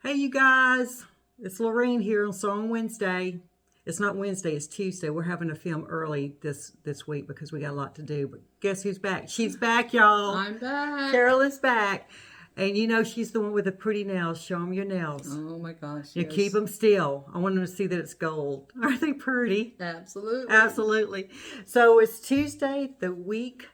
Hey, you guys, it's Lorraine here on Sewing Wednesday. It's not Wednesday, it's Tuesday. We're having to film early this week because we got a lot to do. But guess who's back? She's back, y'all. I'm back. Carolyn's back. And you know she's the one with the pretty nails. Show them your nails. Oh my gosh. You yes. keep them still. I want them to see that it's gold. Are they pretty? Absolutely. Absolutely. So it's Tuesday, the week.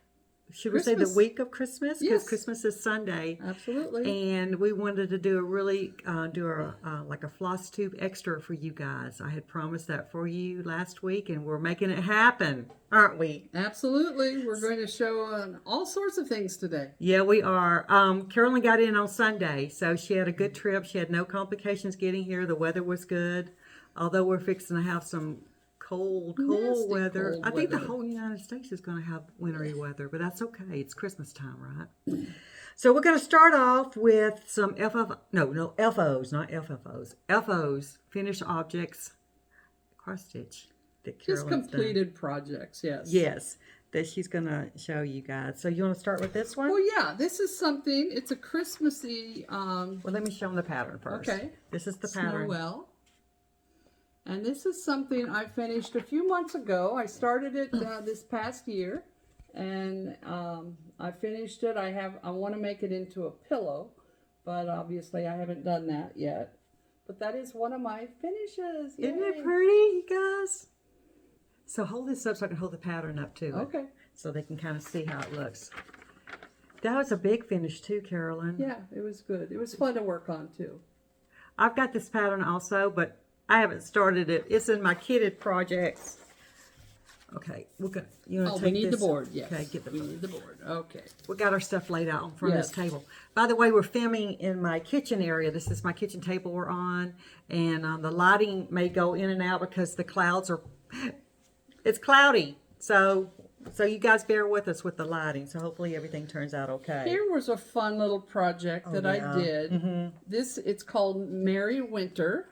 Should we say the Christmas. week of Christmas? Because Yes. Christmas is Sunday. Absolutely. And we wanted to do a really, like a Floss Tube Extra for you guys. I had promised that for you last week, and we're making it happen, aren't we? Absolutely. We're going to show all sorts of things today. Yeah, we are. Carolyn got in on Sunday, so she had a good trip. She had no complications getting here. The weather was good, although we're fixing to have some cold Nasty weather. cold I think the weather. whole United States is going to have wintry weather, but that's okay. It's Christmas time, right? So we're going to start off with some FOs, not FFOs. FOs, finished objects, cross stitch that Just Carolyn's completed projects, yes. done. Yes, that she's going to show you guys. So you want to start with this one? Well, yeah, this is something, it's a Christmassy Well, let me show them the pattern first. Okay. This is the pattern. Snowwell. And this is something I finished a few months ago. I started it this past year, and I finished it. I want to make it into a pillow, but obviously I haven't done that yet. But that is one of my finishes. Isn't Yay. it pretty, you guys? So hold this up so I can hold the pattern up too. Okay. So they can kind of see how it looks. That was a big finish too, Carolyn. Yeah, it was good. It was fun to work on too. I've got this pattern also, but I haven't started it. It's in my kitted projects. Okay, we're gonna. You want to Oh, take we need this? the board. Yes. Okay, get the we board. need the board. Okay. We got our stuff laid out in front of Yes. this table. By the way, we're filming in my kitchen area. This is my kitchen table we're on, and the lighting may go in and out because the clouds are. It's cloudy, so you guys bear with us with the lighting. So hopefully everything turns out okay. Here was a fun little project that yeah. I did. It's called Merry Winter.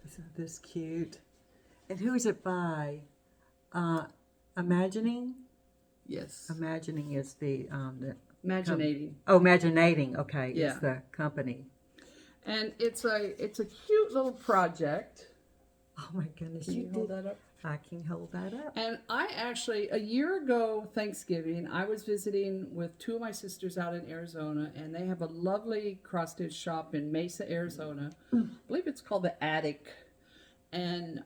Isn't this cute? And who is it by? Imagining? Yes. Imagining is the Imaginating. Imaginating. Okay, Yeah. it's the company. And it's a cute little project. Oh my goodness, Can you hold that up? I can hold that up. And I actually, a year ago, Thanksgiving, I was visiting with two of my sisters out in Arizona, and they have a lovely cross-stitch shop in Mesa, Arizona. I believe it's called The Attic. And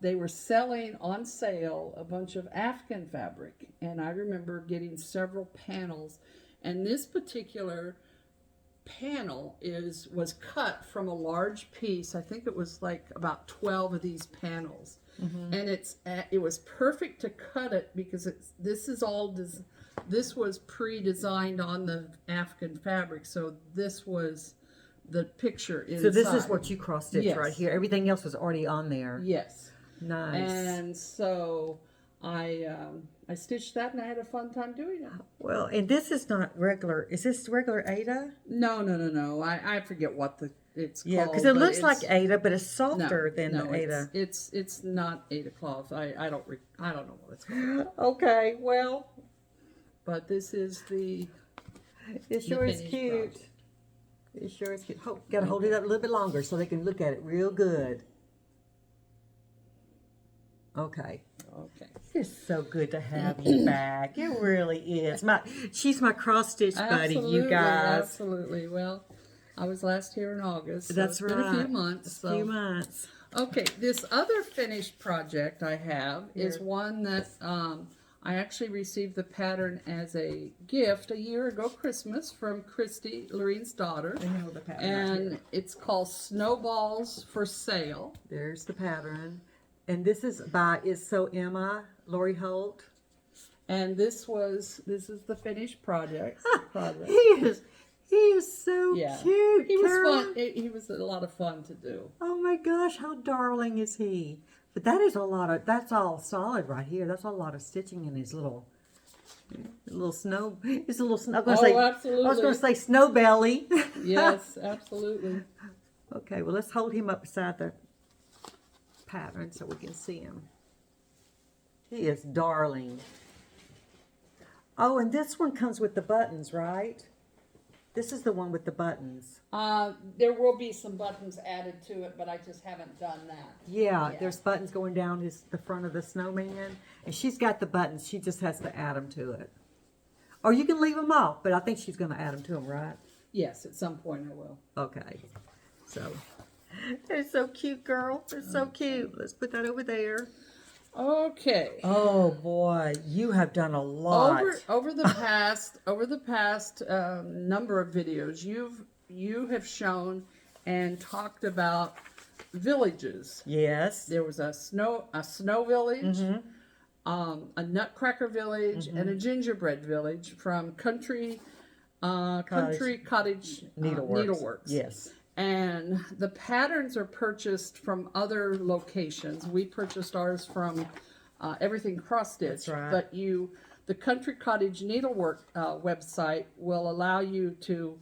they were selling on sale a bunch of Afghan fabric. And I remember getting several panels. And this particular panel was cut from a large piece. I think it was like about 12 of these panels. And it was perfect to cut it because this was pre-designed on the Afghan fabric. So this was the picture inside. So this is what you cross stitch Yes. right here. Everything else was already on there. Yes. Nice. And so I stitched that, and I had a fun time doing it. Well, and this is not regular. Is this regular Ada? No. I forget what it's Yeah, called. because it but looks it's- like Ada, but it's softer than no, Ada. It's not Ada cloth. I don't know what it's called. Okay, well, But this is the it sure is finished cute. project. It sure is cute. Got to hold it up a little bit longer so they can look at it real good. Okay. Okay. It's so good to have you back. It really is. She's my cross stitch buddy, you guys. Absolutely. Well, I was last here in August. So That's it's been right. a few months. A few months. Okay, this other finished project I have is one that I actually received the pattern as a gift a year ago, Christmas, from Christy, Lorene's daughter. I know the pattern. And it's called Snowballs for Sale. There's the pattern. And this is Emma, Lori Holt. And this is the finished project. He is so cute. He was Carolyn. fun. He was a lot of fun to do. Oh my gosh, how darling is he? But that's all solid right here. That's a lot of stitching in his little snow. It's a little snow. Absolutely. I was going to say snow belly. Yes, absolutely. Okay, well let's hold him up beside the pattern so we can see him. He is darling. Oh, and this one comes with the buttons, right? This is the one with the buttons. There will be some buttons added to it, but I just haven't done that. Yeah, there's buttons going down the front of the snowman, and she's got the buttons. She just has to add them to it. Or you can leave them off, but I think she's going to add them to them, right? Yes, at some point I will. Okay. So, they're so cute, girl. They're so cute. Let's put that over there. Okay. Oh boy, you have done a lot. Over the past number of videos, you have shown and talked about villages. Yes. There was a snow village, a nutcracker village, and a gingerbread village from country cottage needleworks. Yes. And the patterns are purchased from other locations. We purchased ours from Everything Cross Stitch. That's right. But the Country Cottage Needlework website will allow you to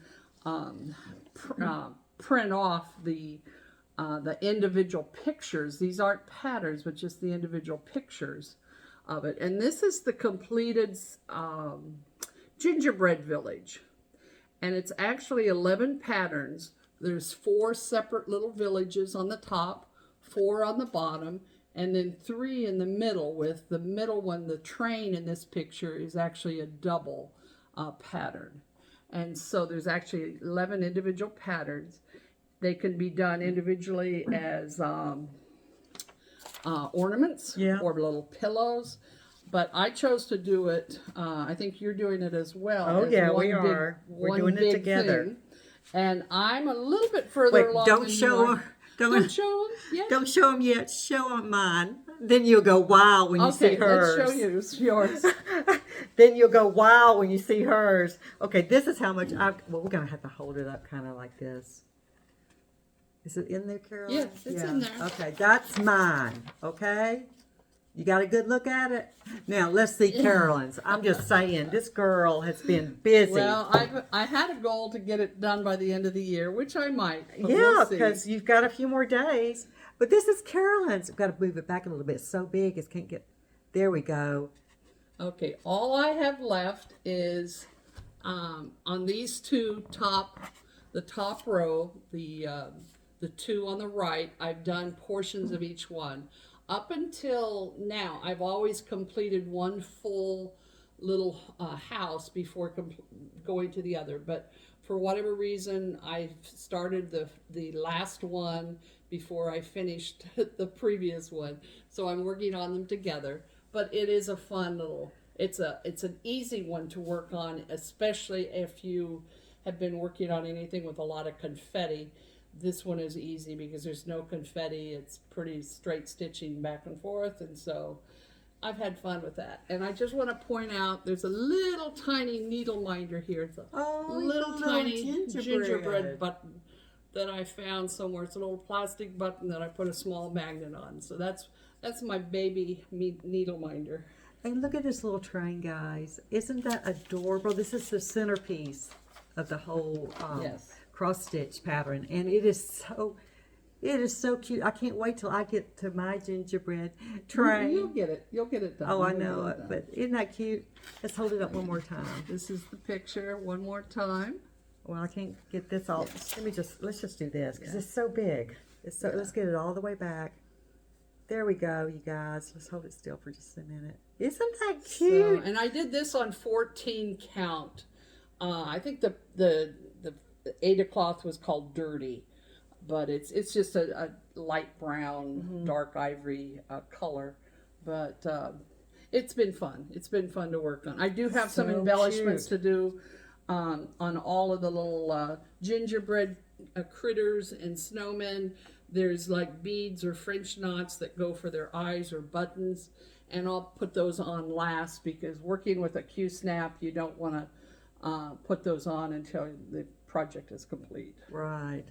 print off the individual pictures. These aren't patterns, but just the individual pictures of it. And this is the completed gingerbread village. And it's actually 11 patterns. There's 4 separate little villages on the top, 4 on the bottom, and then 3 in the middle, with the middle one, the train in this picture, is actually a double pattern. And so there's actually 11 individual patterns. They can be done individually as ornaments or little pillows. But I chose to do it, I think you're doing it as well. Oh yeah, we are. We're doing it together. Thing. And I'm a little bit further along. Don't show them. Don't show them yet. Don't show them yet. Show them mine. Then you'll go wow when you see hers. Okay, let's show you yours. Then you'll go wow when you see hers. Okay, this is how much well, we're gonna have to hold it up kind of like this. Is it in there, Carolyn? Yes, it's in there. Okay, that's mine. Okay. You got a good look at it? Now, let's see Carolyn's. I'm just saying, this girl has been busy. Well, I had a goal to get it done by the end of the year, which I might. But yeah, we'll see. because you've got a few more days. But this is Carolyn's. I've got to move it back a little bit. It's so big, it can't get... There we go. Okay, all I have left is on these two the top row, the 2 on the right, I've done portions of each one. Up until now, I've always completed one full little house before going to the other. But for whatever reason, I started the last one before I finished the previous one. So I'm working on them together. But it is a fun little, it's an easy one to work on, especially if you have been working on anything with a lot of confetti. This one is easy because there's no confetti. It's pretty straight stitching back and forth, and so I've had fun with that. And I just want to point out there's a little tiny needle minder here. It's a little tiny gingerbread button that I found somewhere. It's a little plastic button that I put a small magnet on. So that's my baby needle minder. And look at this little train, guys. Isn't that adorable? This is the centerpiece of the whole cross stitch pattern, and it is so cute. I can't wait till I get to my gingerbread train. You'll get it done. Oh, I know it, but isn't that cute? Let's hold it up one more time. This is the picture one more time. Well, I can't get this all. Let's just do this because it's so big. Let's get it all the way back. There we go, you guys. Let's hold it still for just a minute. Isn't that cute? And I did this on 14 count. I think the Ada cloth was called Dirty, but it's just a light brown, dark ivory color. But it's been fun. It's been fun to work on. I do have some embellishments to do on all of the little gingerbread critters and snowmen. There's like beads or French knots that go for their eyes or buttons, and I'll put those on last because working with a Q-snap, you don't want to put those on until the project is complete. Right.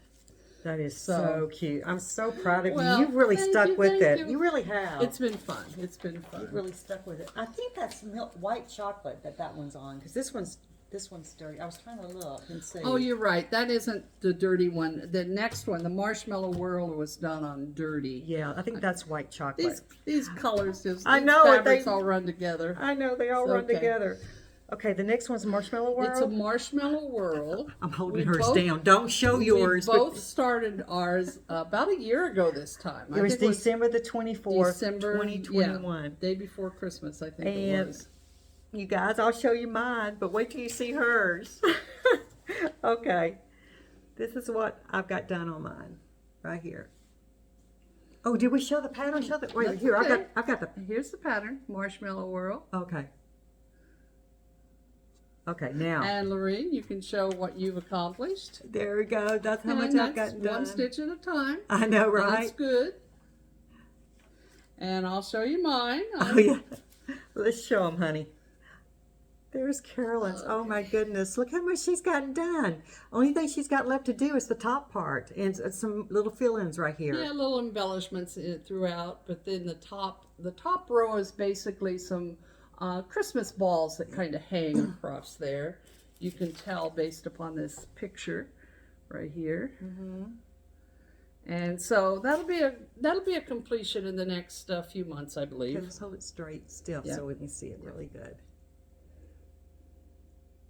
That is so cute. I'm so proud of you. Well, You've really stuck with it. You. You really have. It's been fun. It's been fun. You've really stuck with it. I think that's white chocolate that one's on, because this one's dirty. I was trying to look and see. Oh, you're right. That isn't the dirty one. The next one, the Marshmallow World, was done on dirty. Yeah, I think that's white chocolate. These colors just, I know fabrics all run together. I know they all run together. Okay, the next one's Marshmallow World. It's a marshmallow world. I'm holding We hers both- down. Don't show yours. We both started ours about a year ago this time. It was December the 24th, December 2021. Yeah, day before Christmas, I think it And was. you guys, I'll show you mine, but wait till you see hers. Okay. This is what I've got done on mine. Right here. Oh, did we show the pattern? Show the wait, That's here, okay. I've got the Here's the pattern, Marshmallow World. okay. Okay, now. And Lorene, you can show what you've accomplished. There we go. That's how much And I've that's got done. one stitch at a time. I know, That's right? good. And I'll show you mine. Oh yeah. Let's show them, honey. There's Carolyn's. Oh my goodness. Look how much she's gotten done. Only thing she's got left to do is the top part and some little fill-ins right here. Yeah, little embellishments throughout, but then the top row is basically some Christmas balls that kind of hang across there. You can tell based upon this picture right here. And so that'll be a completion in the next few months, I Okay, believe. let's hold it straight still Yeah. so we can see it really good.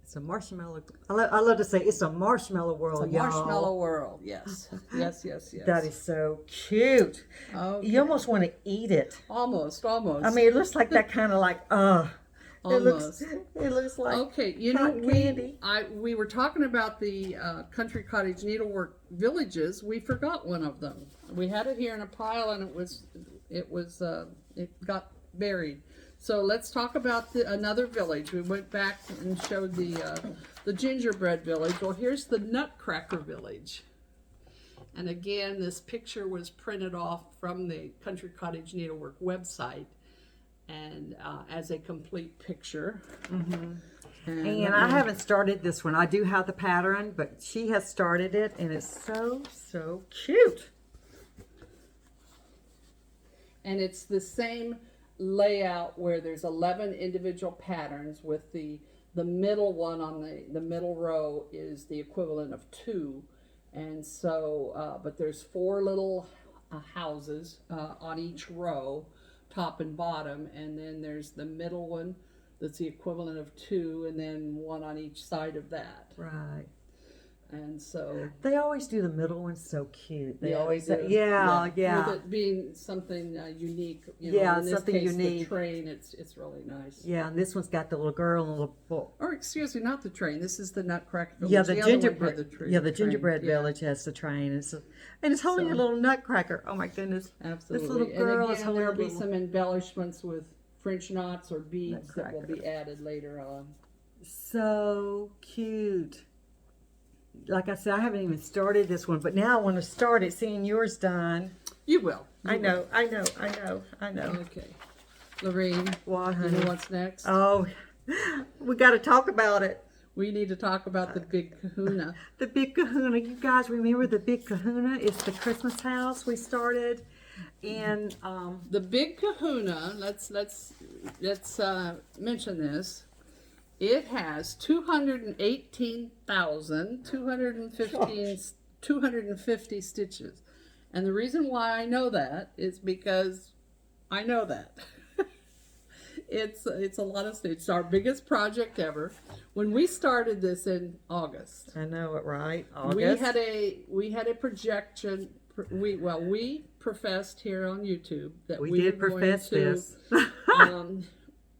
It's a marshmallow. I love to say it's a marshmallow world, It's a y'all. marshmallow world. Yes, yes, yes, yes. That is so cute. Okay. You almost want to eat it. Almost. I mean, it looks like that kind of like, Almost. It looks like Okay, you know, cotton candy. we were talking about the country cottage needlework villages. We forgot one of them. We had it here in a pile, and it got buried. So let's talk about another village. We went back and showed the gingerbread village. Well, here's the Nutcracker village. And again, this picture was printed off from the Country Cottage Needlework website, and as a complete picture. And I haven't started this one. I do have the pattern, but she has started it, and it's so cute. And it's the same layout where there's 11 individual patterns, with the middle one on the middle row is the equivalent of 2. And so, but there's 4 little houses on each row, top and bottom, and then there's the middle one that's the equivalent of 2, and then 1 on each side of that. Right. And so They always do the middle one so cute. They always do. say, yeah. With it being something unique, Yeah, in this something case, unique. The train, it's really nice. Yeah, and this one's got the little girl and the little boy. Or excuse me, not the train. This is the Nutcracker village. Yeah, the other one had gingerbread. the train. Yeah, the gingerbread Yeah, village has the train, and it's holding a little nutcracker. Oh my goodness! absolutely. This little girl and is again, holding a there'll be little some embellishments with French knots or beads that will Nutcracker. be added later on. So cute. Like I said, I haven't even started this one, but now I want to start it. Seeing yours done. You will. I know. Okay, Lorene, Why, you honey? know what's next? Oh, we got to talk about it. We need to talk about the Big Kahuna. The Big Kahuna. You guys remember the Big Kahuna? It's the Christmas house we started, and The Big Kahuna. Let's mention this. It has 218,250 stitches. And the reason why I know that is because I know that. It's a lot of stitches. It's our biggest project ever. When we started this in August, I know it, right? August. we had a projection. We professed here on YouTube that We we did were going profess to, this.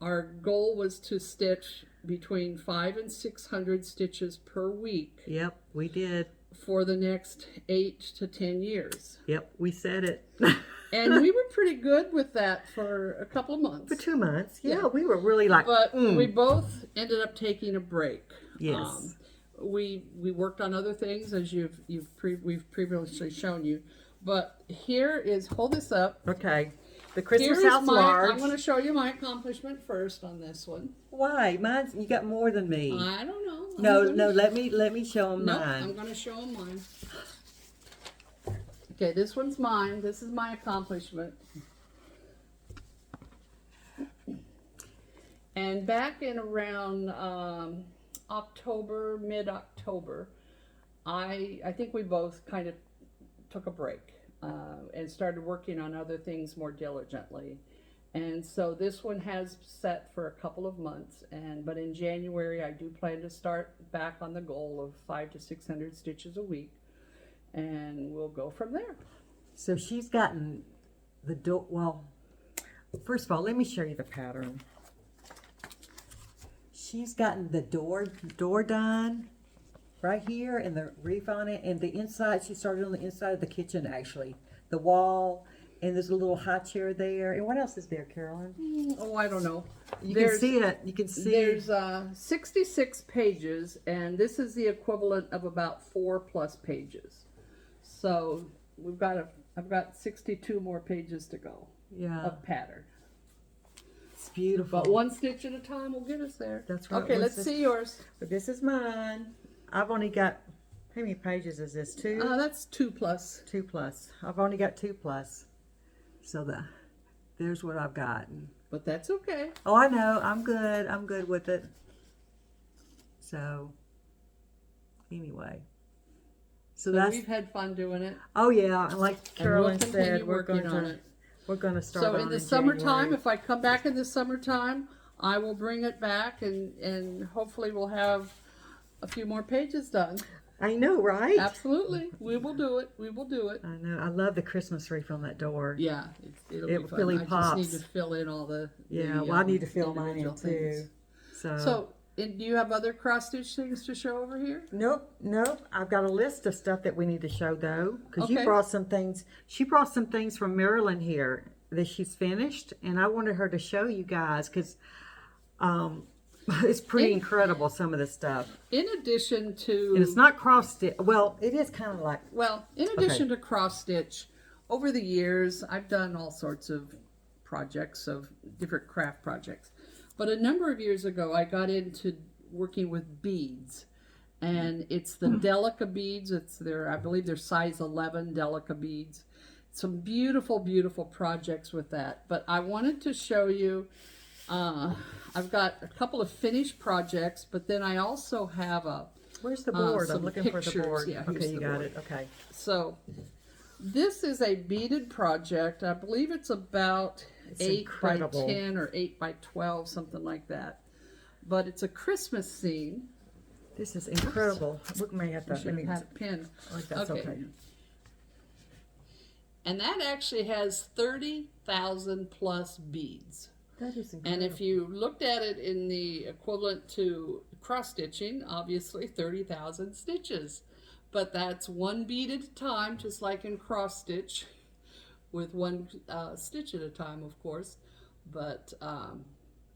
our goal was to stitch between 500 and 600 stitches per week Yep, we did. for the next 8 to 10 years. Yep, we said it. And we were pretty good with that for a couple of months. For 2 months. Yeah, Yeah. we were really like, But we both ended up taking a break. Yes. We worked on other things, as we've previously shown you. But here is, hold this up. okay. The Christmas Here is house my, large. I'm going to show you my accomplishment first on this one. Why? Mine's, you got more than me. I don't know. No, let me show them No, mine. I'm going to show them mine. Okay, this one's mine. This is my accomplishment. And back in around October, mid-October, I think we both kind of took a break and started working on other things more diligently. And so this one has set for a couple of months, but in January I do plan to start back on the goal of 500 to 600 stitches a week, and we'll go from there. So she's gotten the door. Well, first of all, let me show you the pattern. She's gotten the door done right here, and the reef on it, and the inside. She started on the inside of the kitchen, actually, the wall. And there's a little high chair there. And what else is there, Carolyn? Oh, I don't know. You can see it. You can see. There's 66 pages, and this is the equivalent of about 4+ pages. So I've got 62 more pages to go. Yeah. Of pattern. It's beautiful. But one stitch at a time will get us there. That's right. Okay, let's see yours. But this is mine. I've only got, how many pages is this? 2? That's 2+. 2+. I've only got 2+. So there's what I've gotten. But that's okay. Oh, I know. I'm good. I'm good with it. So, anyway. So that's. We've had fun doing it. Oh yeah, and like Carolyn and we'll said, continue working on it. We're going to start. So on in the in summertime, January. if I come back in the summertime, I will bring it back, and hopefully we'll have a few more pages done. I know, right? Absolutely, we will do it. We will do it. I know. I love the Christmas wreath on that door. Yeah, it'll It be fun. really I pops. just need to fill in all the. Yeah, well, I need to fill mine in too. So. And do you have other cross stitch things to show over here? Nope. I've got a list of stuff that we need to show though, because you Okay. brought some things. She brought some things from Maryland here that she's finished, and I wanted her to show you guys because it's pretty incredible, some of the stuff. In addition to, And it's not cross stitch. Well, it is kind of like. in addition to cross stitch, over the years I've done all sorts of projects, of different craft projects. But a number of years ago I got into working with beads, and it's the Delica beads. I believe they're size 11 Delica beads. Some beautiful, beautiful projects with that. But I wanted to show you, I've got a couple of finished projects, but then I also have Where's the board? I'm some looking for the pictures. board. Yeah, here's okay, you the got board. it. Okay. So this is a beaded project. I believe it's about It's 8 incredible. by 10 or 8 by 12, something like that. But it's a Christmas scene. This is incredible. We may have to. I should have had a pin. Oh, that's okay. And that actually has 30,000 plus beads. That is incredible. And if you looked at it in the equivalent to cross stitching, obviously 30,000 stitches. But that's one bead at a time, just like in cross stitch, with one stitch at a time, of course. But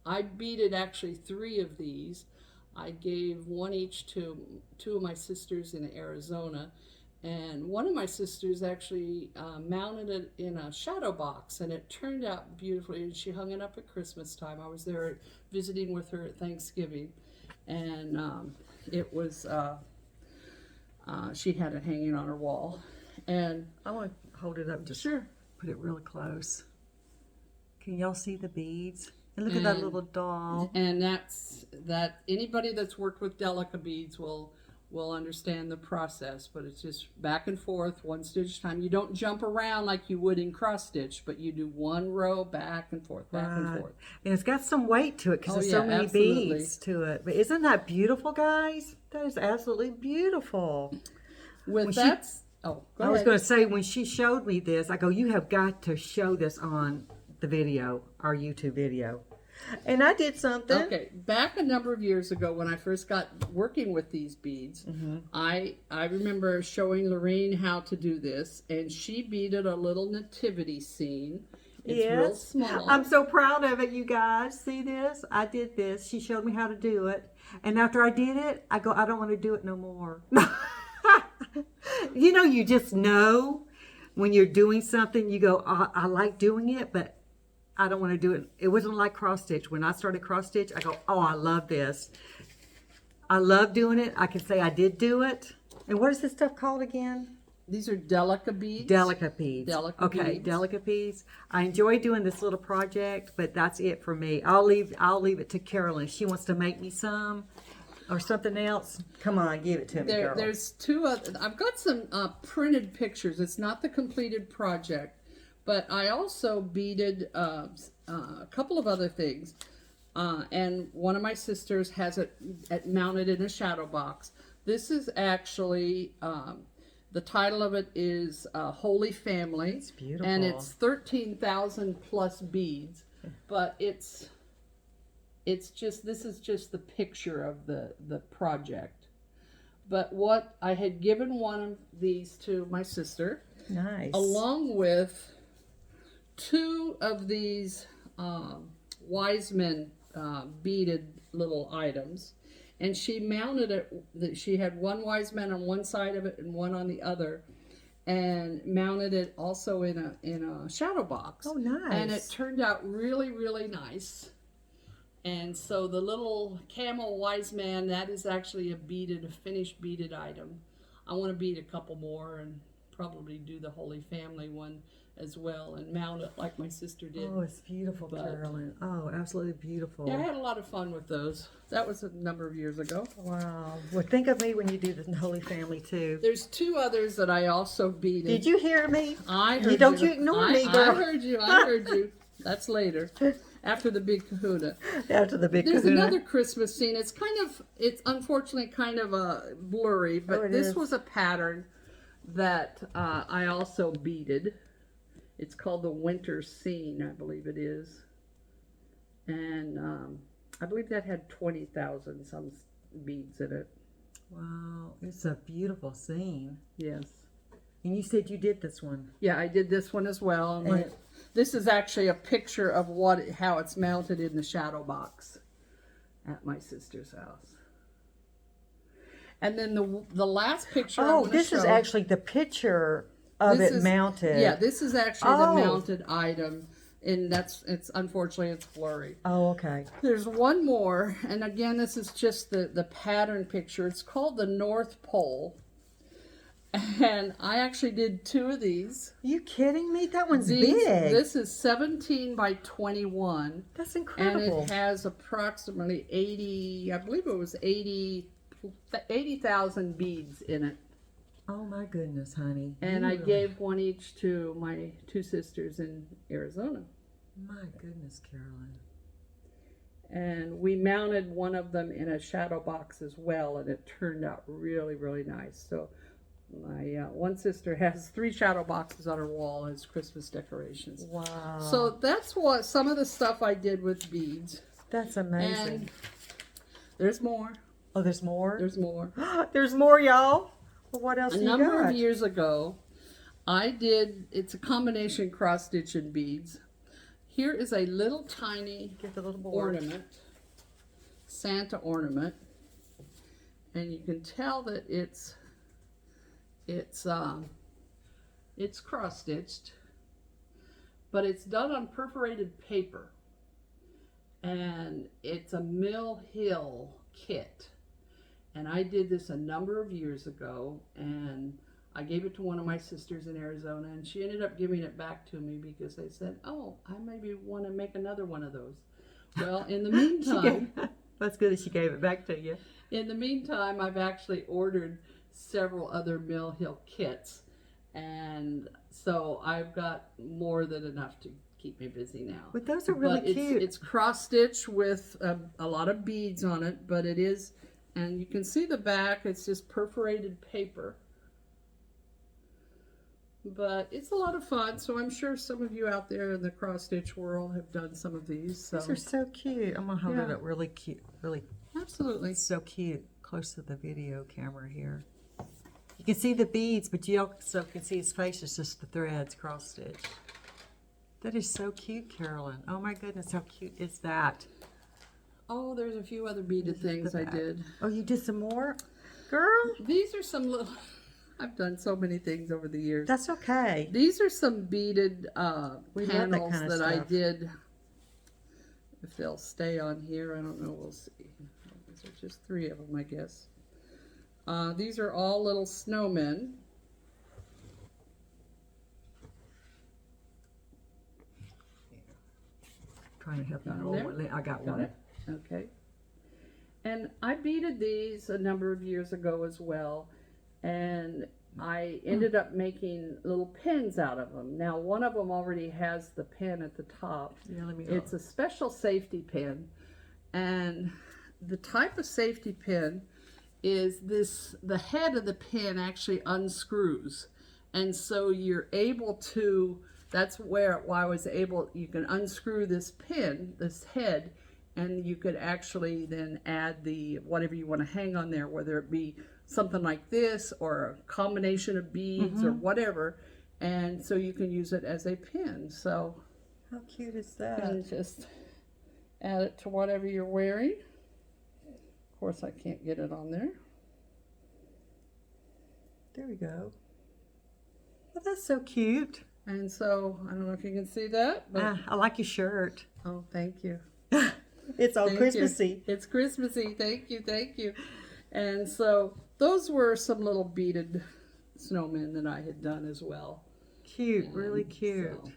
I beaded actually 3 of these. I gave one each to 2 of my sisters in Arizona. And one of my sisters actually mounted it in a shadow box, and it turned out beautifully. And she hung it up at Christmas time. I was there visiting with her at Thanksgiving, and it was she had it hanging on her wall. And I want to hold it up just sure, put it really close. Can y'all see the beads? And look at that little doll. and that anybody that's worked with Delica beads will understand the process, but it's just back and forth, one stitch at a time. You don't jump around like you would in cross stitch, but you do one row back and forth, back and forth. And it's got some weight to it because Oh, there's so yeah, many absolutely. beads to it. But isn't that beautiful, guys? That is absolutely beautiful. With Go I was going to say, when she showed me this, I go, you have got to show this on the video, our YouTube video. And I did something. Okay, back a number of years ago when I first got working with these beads, I remember showing Lorene how to do this, and she beaded a little nativity scene. It's real small. I'm so proud of it, you guys. See this? I did this. She showed me how to do it. And after I did it, I go, I don't want to do it no more. You know, you just know when you're doing something, you go, I like doing it, but I don't want to do it. It wasn't like cross stitch. When I started cross stitch, I go, oh, I love this. I love doing it. I can say I did do it. And what is this stuff called again? These are Delica beads. Delica beads. Delica okay, beads. Delica beads. I enjoy doing this little project, but that's it for me. I'll leave it to Carolyn. She wants to make me some or something else. Come on, give it to me, girl. There's 2 other. I've got some printed pictures. It's not the completed project, But I also beaded a couple of other things. And one of my sisters has it mounted in a shadow box. This is actually, the title of it is Holy Family. It's beautiful. And it's 13,000 plus beads. But it's just, this is just the picture of the project. But what I had given one of these to my sister. Nice. Along with 2 of these wise men beaded little items, and she mounted it. She had one wise man on one side of it and one on the other, and mounted it also in a shadow box. Oh, nice. And it turned out really, really nice. And so the little camel wise man, that is actually a finished beaded item. I want to bead a couple more and probably do the Holy Family one as well and mount it like my sister did. Oh, it's beautiful, Carolyn. Oh, absolutely beautiful. Yeah, I had a lot of fun with those. That was a number of years ago. Wow. Well, think of me when you do the Holy Family too. There's 2 others that I also beaded. Did you hear me? I heard you. Don't you ignore me, girl. I heard you. That's later. After the big kahuna. After the big There's kahuna. another Christmas scene. It's unfortunately kind of blurry, but this was a pattern that I also beaded. It's called the Winter Scene, I believe it is. And I believe that had 20,000 some beads in it. Wow, it's a beautiful scene. Yes. And you said you did this one. Yeah, I did this one as well. And this is actually a picture of how it's mounted in the shadow box at my sister's house. And then the last picture. Oh, this is actually the picture of it mounted. Yeah, this is actually the mounted item, and it's unfortunately it's blurry. Oh, okay. There's one more, and again, this is just the pattern picture. It's called the North Pole. And I actually did 2 of these. Are you kidding me? That one's big. This is 17 by 21. That's incredible. And it has approximately 80, I believe it was 80,000 beads in it. Oh my goodness, honey. And I gave one each to my 2 sisters in Arizona. My goodness, Carolyn. And we mounted one of them in a shadow box as well, and it turned out really, really nice. So my one sister has 3 shadow boxes on her wall as Christmas decorations. Wow. So that's what some of the stuff I did with beads. That's amazing. And there's more. Oh, there's more? There's more. There's more, y'all. Well, what else A you got? number of years ago, it's a combination cross stitch and beads. Here is a little tiny Get the little board. ornament, Santa ornament, and you can tell that it's cross stitched, but it's done on perforated paper, and it's a Mill Hill kit. And I did this a number of years ago, and I gave it to one of my sisters in Arizona, and she ended up giving it back to me because they said, oh, I maybe want to make another one of those. Well, in the meantime... That's good that she gave it back to you. In the meantime, I've actually ordered several other Mill Hill kits, and so I've got more than enough to keep me busy now. But those are really cute. It's cross-stitch with a lot of beads on it, but it is... And you can see the back, it's just perforated paper. But it's a lot of fun, so I'm sure some of you out there in the cross-stitch world have done some of these. So. These are so cute. I'm going to hold it up really cute. Really. Absolutely. So cute. Close to the video camera here. You can see the beads, but you also can see his face. It's just the threads cross-stitch. That is so cute, Carolyn. Oh my goodness, how cute is that? Oh, there's a few other beaded things I did. Oh, you did some more? Girl? These are some little... I've done so many things over the years. That's okay. These are some beaded panels that I did. If they'll stay on here, I don't know. We'll see. These are just 3 of them, I guess. These are all little snowmen. Trying to help you roll one. I got one. Okay. And I beaded these a number of years ago as well. And I ended up making little pins out of them. Now, one of them already has the pin at the top. Yeah, let me It's a special safety pin. And the type of safety pin is this, the head of the pin actually unscrews. And so you're able to, that's why I was able, you can unscrew this pin, this head, and you could actually then add the, whatever you want to hang on there, whether it be something like this or a combination of beads or whatever. And so you can use it as a pin. So how cute is you that? can just add it to whatever you're wearing. Of course, I can't get it on there. There we go. Well, that's so cute. And so, I don't know if you can see that, but I like your shirt. oh, thank you. It's all Thank Christmassy. you. It's Christmassy. Thank you. Thank you. And so, those were some little beaded snowmen that I had done as well. Cute, And really cute. so-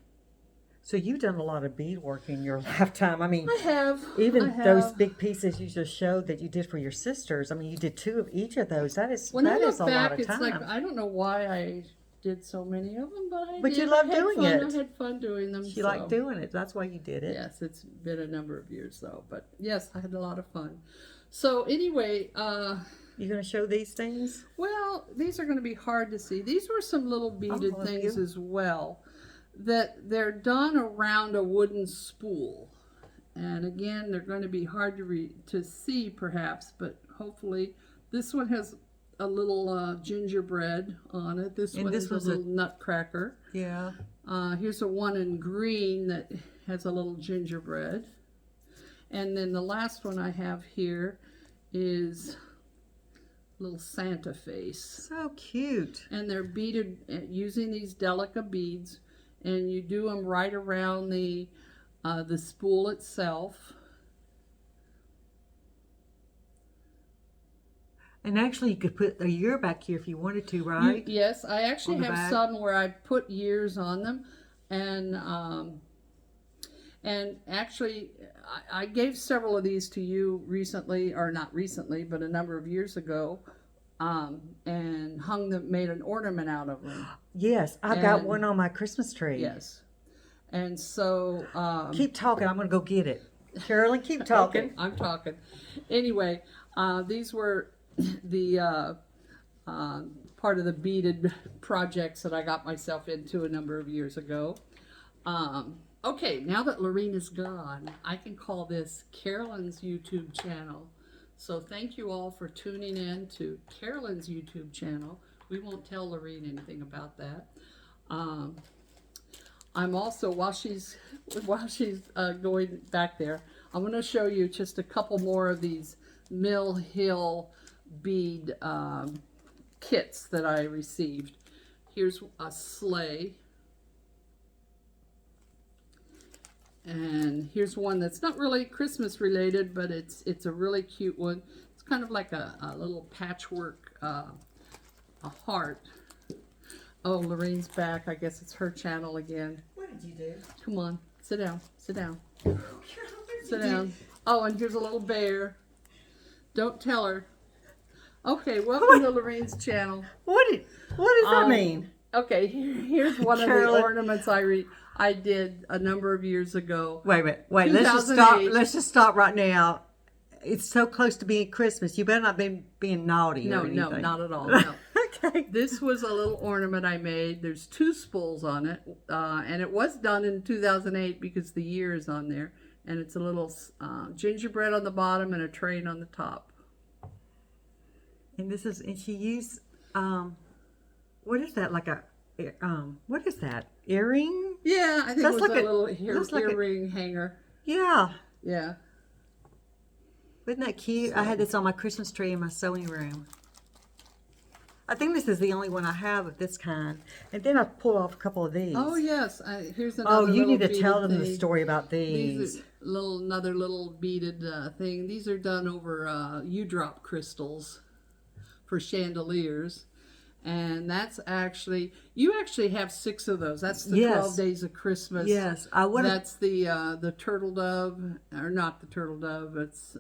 So you've done a lot of beadwork in your lifetime. I mean, I have. even I those have. big pieces you just showed that you did for your sisters. I mean, you did 2 of each of those. That is When I that look is a back, lot of it's time. like, I don't know why I did so many of them, but I But did. you love I had doing fun. it. I had fun doing them. She so. liked doing it. That's why you did it. Yes, it's been a number of years though, but yes, I had a lot of fun. So anyway, You gonna show these things? well, these are going to be hard to see. These were some little beaded Oh, things you- as well, that they're done around a wooden spool. And again, they're going to be hard to see perhaps, but hopefully this one has a little gingerbread on it. This And one this is a was a- little nutcracker. Yeah. Here's a one in green that has a little gingerbread. And then the last one I have here is a little Santa face. So cute. And they're beaded using these delica beads, and you do them right around the spool itself. And actually, you could put a year back here if you wanted to, right? Yes, I actually On the have back? some where I put years on them, and actually I gave several of these to you recently, or not recently, but a number of years ago, and hung them, made an ornament out of them. Yes, I've got And- one on my Christmas tree. Yes, and so Keep talking. I'm gonna go get it. Carolyn, keep talking. okay, I'm talking. Anyway, these were the part of the beaded projects that I got myself into a number of years ago. Okay, now that Lorene is gone, I can call this Carolyn's YouTube channel. So thank you all for tuning in to Carolyn's YouTube channel. We won't tell Lorene anything about that. I'm also, while she's going back there, I'm going to show you just a couple more of these Mill Hill bead kits that I received. Here's a sleigh. And here's one that's not really Christmas related, but it's a really cute one. It's kind of like a little patchwork, a heart. Oh, Lorene's back. I guess it's her channel again. What did you do? Come on, sit down, sit down, sit down. Oh, and here's a little bear. Don't tell her. Okay, welcome to Lorene's channel. What does that mean? Okay, here's one of the Carolyn. ornaments I did a number of years ago. Wait. Let's just stop. 2008. Let's just stop right now. It's so close to being Christmas. You better not be being naughty. No, or anything. no, not at all. No. Okay. This was a little ornament I made. There's 2 spools on it, and it was done in 2008 because the year is on there. And it's a little gingerbread on the bottom and a train on the top. And she used what is that? Like a what is that? Earring? Yeah, I think That's it was like a little that's like a- earring hanger. Yeah. Yeah. Isn't that cute? I had this on my Christmas tree in my sewing room. I think this is the only one I have of this kind. And then I pulled off a couple of these. Oh yes, here's another. Oh, you little need to beaded tell them the thing. story about These these. are another little beaded thing. These are done over U-drop crystals for chandeliers, and that's actually you actually have 6 of those. That's the Yes. 12 Days of Christmas. Yes, I would have. That's the turtle dove, or not the turtle dove. It's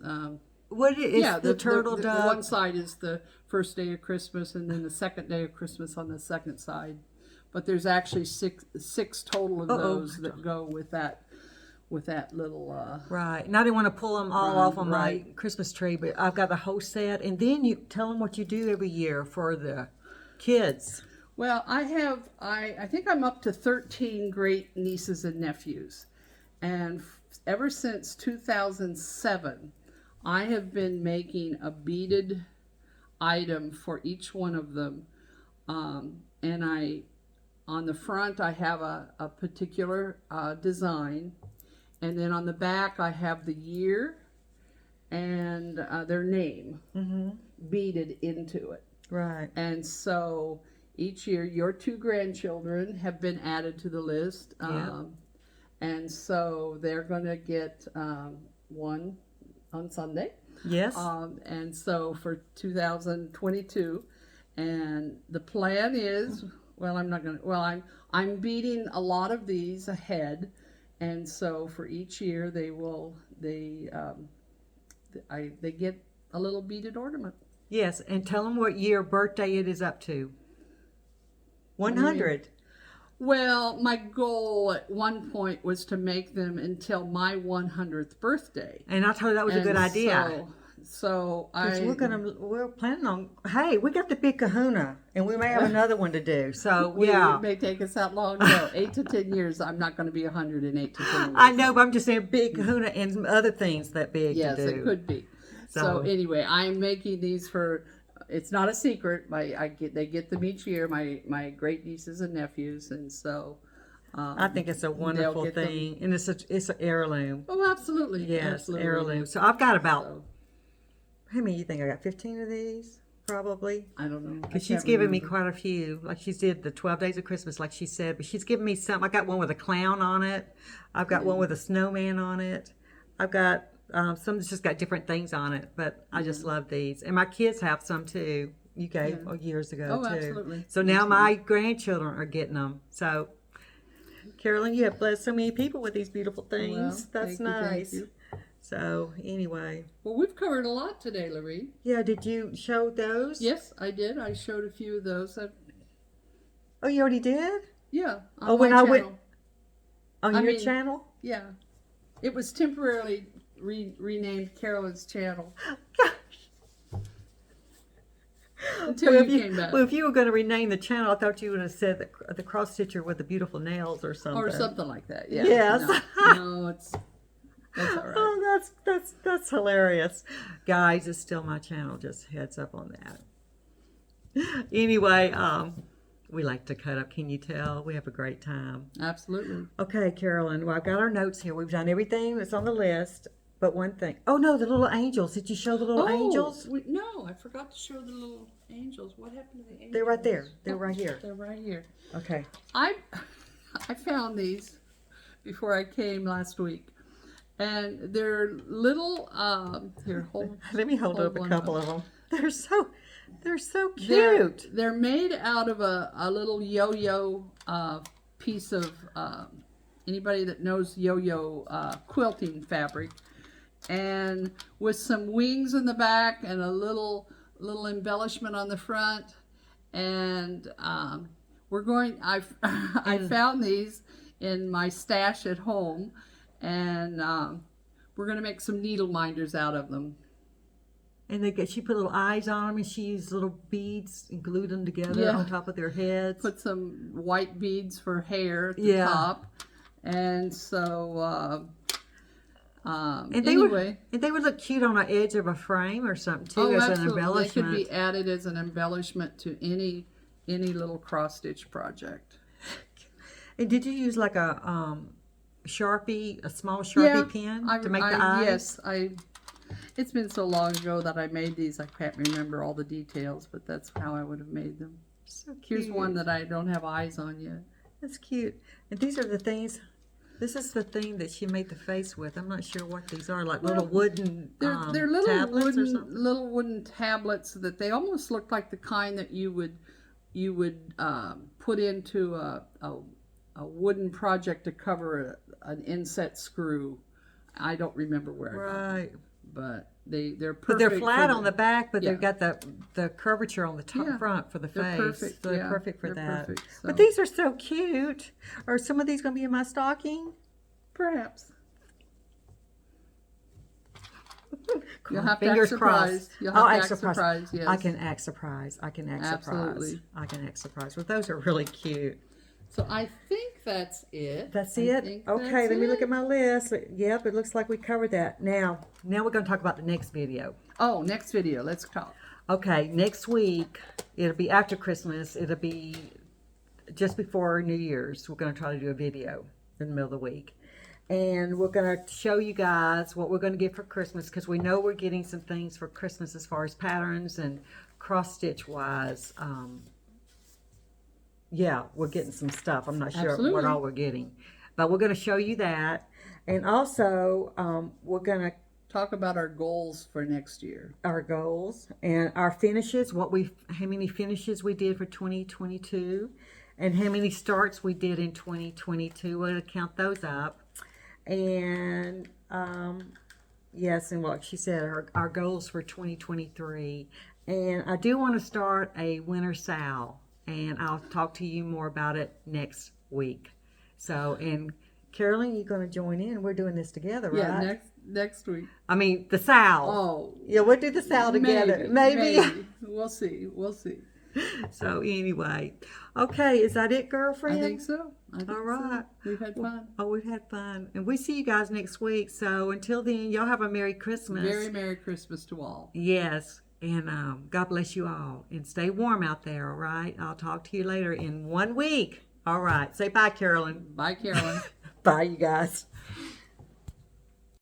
What is Yeah, the turtle the dove? one side is the first day of Christmas, and then the second day of Christmas on the second side. But there's actually six total of those that go with that little. Right. And I didn't want to pull them all off on my right. Christmas tree, but I've got the whole set. And then you tell them what you do every year for the kids. Well, I think I'm up to 13 great nieces and nephews, and ever since 2007, I have been making a beaded item for each one of them, and on the front I have a particular design, and then on the back I have the year and their name beaded into it. Right. And so each year your two grandchildren have been added to the list, and so they're going to get one on Sunday. Yes. And so for 2022, and the plan is, well, I'm beating a lot of these ahead, and so for each year they get a little beaded ornament. Yes, and tell them what year birthday it is up to. 100. Well, my goal at one point was to make them until my 100th birthday. And I told you that was a good idea. So we're planning on, hey, we got the big kahuna, and we may have another one to do. So, it may take us that long. No, 8 to 10 years. I'm not going to be 100 in 8 to 10 years. I know, but I'm just saying big kahuna and some other things that big yes, to do. it could be. So anyway, I'm making these for, it's not a secret. They get them each year, my great nieces and nephews, and so I think it's a wonderful thing, and it's an heirloom. Oh, absolutely. Yes, absolutely. heirloom. So I've got about, how many you think I got? 15 of these, probably. I don't know. Because she's given me quite a few. Like she did the 12 Days of Christmas, like she said. But she's given me some. I got one with a clown on it. I've got one with a snowman on it. I've got some that's just got different things on it. But I just love these. And my kids have some too. You gave years ago too. Absolutely. So now my grandchildren are getting them. So, Carolyn, you have blessed so many people with these beautiful things. Well, that's thank you. So, anyway. Well, we've covered a lot today, Lorene. Yeah, did you show those? Yes, I did. I showed a few of those. Oh, you already did? Yeah. Oh, when I went on your channel? Yeah. It was temporarily renamed Carolyn's channel. Until you came back. Well, if you were going to rename the channel, I thought you would have said the cross stitcher with the beautiful nails or something. Or something like that, yeah. Yes. No, that's all right. Oh, that's hilarious. Guys, it's still my channel, just heads up on that. Anyway, we like to cut up, can you tell? We have a great time. Absolutely. Okay, Carolyn, well, I've got our notes here. We've done everything that's on the list, but one thing. Oh, no, the little angels. Did you show the little angels? No, I forgot to show the little angels. What happened to the angels? They're right there. They're right here. They're right here. Okay. I found these before I came last week. And they're little, here, Let me hold up a couple of them. They're so cute. They're made out of a little yo-yo piece of, anybody that knows yo-yo quilting fabric. And with some wings in the back and a little embellishment on the front. And I found these in my stash at home. And we're going to make some needle minders out of them. And she put little eyes on them, and she used little beads and glued them together on top of their heads. Put some white beads for hair at the top. And so, and they would look cute on the edge of a frame or something too, as an embellishment. They could be added as an embellishment to any little cross stitch project. And did you use like a Sharpie, a small Sharpie pen to make the eyes? Yes, it's been so long ago that I made these, I can't remember all the details, but that's how I would have made them. So cute. Here's one that I don't have eyes on yet. That's cute. And these are the things, this is the thing that she made the face with. I'm not sure what these are, like little wooden they're little tablets or something. Little wooden tablets that they almost look like the kind that you would put into a wooden project to cover an inset screw. I don't remember where I got them, but They're perfect. But they're flat for on the back, but yeah. they've got the curvature on the top Yeah. front for the They're face. perfect, So they're yeah. perfect for They're that. perfect, But so. these are so cute. Are some of these going to be in my stocking? Perhaps. You'll have to Fingers act surprised. crossed. You'll have I'll to act act surprised. surprised, yes. I can act surprised. I can act Absolutely. surprised. I can act surprised. Well, those are really cute. So I think that's it. That's I it? think Okay, that's let me look it. at my list. Yep, it looks like we covered that. Now we're going to talk about the next video. Oh, next video. Let's talk. Okay, next week, it'll be after Christmas. It'll be just before New Year's. We're going to try to do a video in the middle of the week. And we're going to show you guys what we're going to get for Christmas, because we know we're getting some things for Christmas as far as patterns and cross-stitch wise. Yeah, we're getting some stuff. I'm not sure Absolutely. what all we're getting. But we're going to show you that. And also, we're going to Talk about our goals for next year. our goals and our finishes, how many finishes we did for 2022, and how many starts we did in 2022. We're going to count those up. And yes, and what she said, our goals for 2023. And I do want to start a winter sale, and I'll talk to you more about it next week. So, and Carolyn, you're going to join in. We're doing this together, right? Yeah, next week. I mean, the sal. Oh. Yeah, we'll do the sal together. Maybe. We'll see. We'll see. So anyway, okay, is that it, girlfriend? I think so. All right. So. We've had fun. Oh, we've had fun. And we see you guys next week. So until then, y'all have a Merry Christmas. Very Merry Christmas to all. Yes. And God bless you all. And stay warm out there, all right? I'll talk to you later in 1 week. All right. Say bye, Carolyn. Bye, Carolyn. Bye, you guys.